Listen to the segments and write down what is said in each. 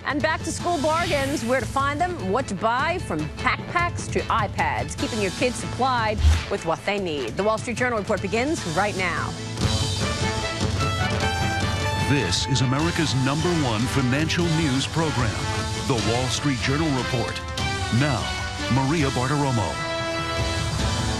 And back to school bargains, where to find them, what to buy, from backpacks to iPads, keeping your kids supplied with what they need. The Wall Street Journal report begins right now. This is America's #1 financial news program, the Wall Street Journal report. Now, Maria Bartiromo.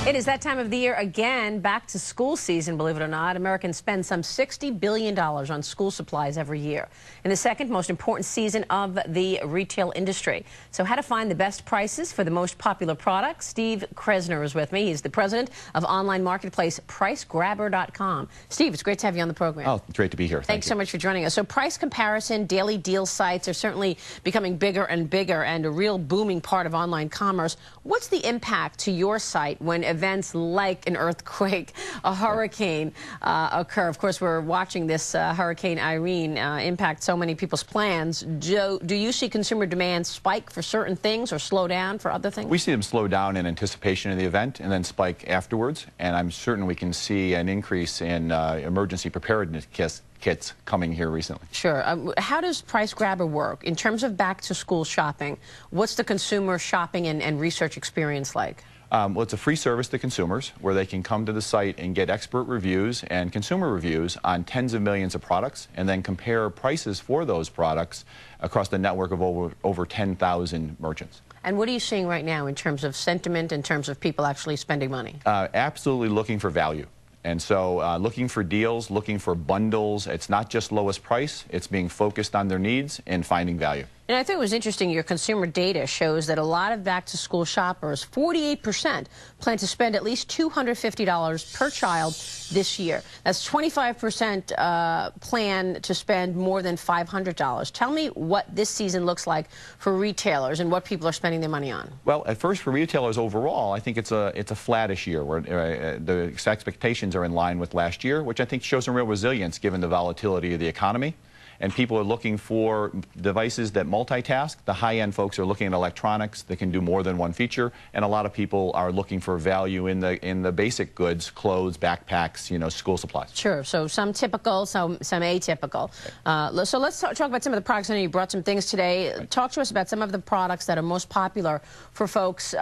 It is that time of the year again, back to school season, believe it or not. Americans spend some $60 billion on school supplies every year, in the second most important season of the retail industry. So how to find the best prices for the most popular products? Steve Kresner is with me. He's the president of online marketplace PriceGrabber.com. Steve, it's great to have you on the program. Oh, great to be here. Thanks so much for joining us. So price comparison, daily deal sites are certainly becoming bigger and bigger and a real booming part of online commerce. What's the impact to your site when events like an earthquake, a hurricane occur? Of course, we're watching this Hurricane Irene impact so many people's plans. Do you see consumer demand spike for certain things or slow down for other things? We see them slow down in anticipation of the event and then spike afterwards. And I'm certain we can see an increase in emergency preparedness kits coming here recently. Sure. How does PriceGrabber work in terms of back-to-school shopping? What's the consumer shopping and research experience like? Well, it's a free service to consumers where they can come to the site and get expert reviews and consumer reviews on tens of millions of products and then compare prices for those products across the network of over 10,000 merchants. And what are you seeing right now in terms of sentiment, in terms of people actually spending money? Absolutely looking for value. And so looking for deals, looking for bundles. It's not just lowest price. It's being focused on their needs and finding value. And I think it was interesting, your consumer data shows that a lot of back-to-school shoppers, 48%, plan to spend at least $250 per child this year. That's 25% plan to spend more than $500. Tell me what this season looks like for retailers and what people are spending their money on. Well, at first, for retailers overall, I think it's a flattish year where the expectations are in line with last year, which I think shows some real resilience given the volatility of the economy. And people are looking for devices that multitask. The high-end folks are looking at electronics that can do more than one feature, and a lot of people are looking for value in the basic goods, clothes, backpacks, school supplies. Sure. So some typical, some atypical. So let's talk about some of the products. I know you brought some things today. Right. Talk to us about some of the products that are most popular for folks,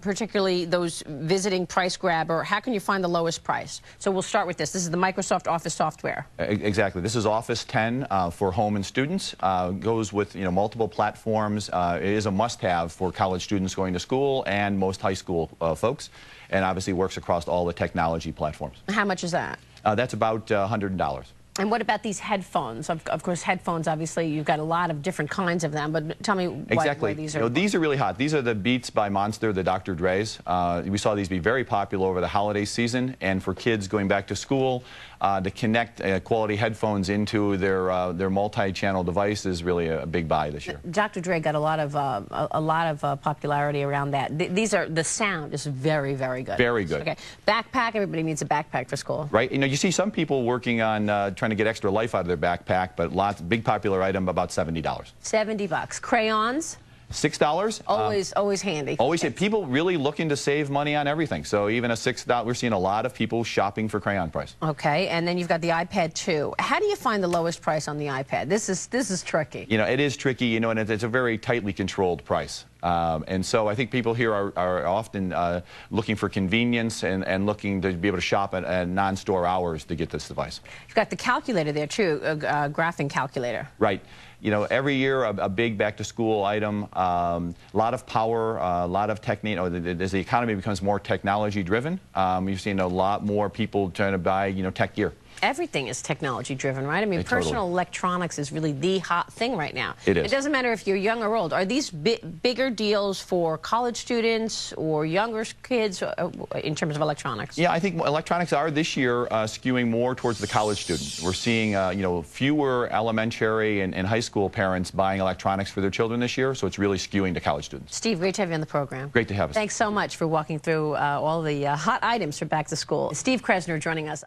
particularly those visiting PriceGrabber. How can you find the lowest price? So we'll start with this. This is the Microsoft Office software. Exactly. This is Office 10 for home and students. Goes with multiple platforms. It is a must-have for college students going to school and most high school folks, and obviously works across all the technology platforms. How much is that? That's about $100. And what about these headphones? Of course, headphones, obviously, you've got a lot of different kinds of them, but tell me why these are... These are really hot. These are the Beats by Monster, the Dr. Dre's. We saw these be very popular over the holiday season, and for kids going back to school, to connect quality headphones into their multi-channel device is really a big buy this year. Dr. Dre got a lot of popularity around that. The sound is very, very good. Very good. Okay. Backpack, everybody needs a backpack for school. Right. You see some people working on trying to get extra life out of their backpack, but big popular item, about $70. $70. Crayons? $6. Always handy. Always. People really looking to save money on everything. So even a $6, we're seeing a lot of people shopping for crayon price. Okay, and then you've got the iPad 2. How do you find the lowest price on the iPad? This is tricky. It is tricky, and it's a very tightly controlled price. And so I think people here are often looking for convenience and looking to be able to shop at non-store hours to get this device. You've got the calculator there, too, a graphing calculator. Right. Every year a big back-to-school item, a lot of power, a lot of technique. As the economy becomes more technology-driven, you've seen a lot more people trying to buy, tech gear. Everything is technology-driven, right? I mean, personal electronics is really the hot thing right now. It is. It doesn't matter if you're young or old. Are these bigger deals for college students or younger kids in terms of electronics? Yeah, I think electronics are this year skewing more towards the college student. We're seeing, fewer elementary and high school parents buying electronics for their children this year, so it's really skewing to college students. Steve, great to have you on the program. Great to have us. Thanks so much for walking through all the hot items for back to school. Steve Kresner joining us.